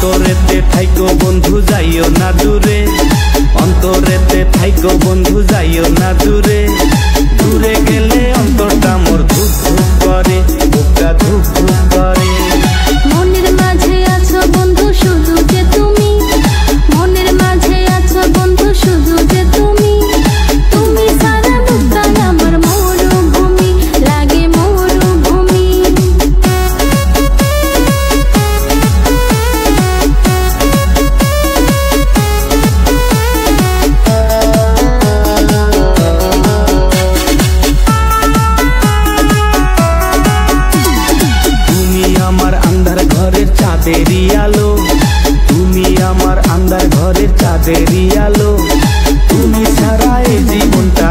অন্তরেতে থাইকো বন্ধু যাইও না দূরে, অন্তরেতে থাইকো বন্ধু যাইও না দূরে। দূরে গেলে অন্তরটা মোর ধুক ধুক করে, বুকটা ধুক ধুক করে। মনের মাঝে আছো বন্ধু শুধু যে তুমি, মনের মাঝে আছো বন্ধু শুধু যে তুমি। তুমি সারা বুকটাই আমার মরুভূমি, লাগে মরুভূমি। চাঁদেরই আলো, তুমি আমার আন্ধার ঘরের চাঁদেরই আলো। তুমি ছাড়া এই জীবনটা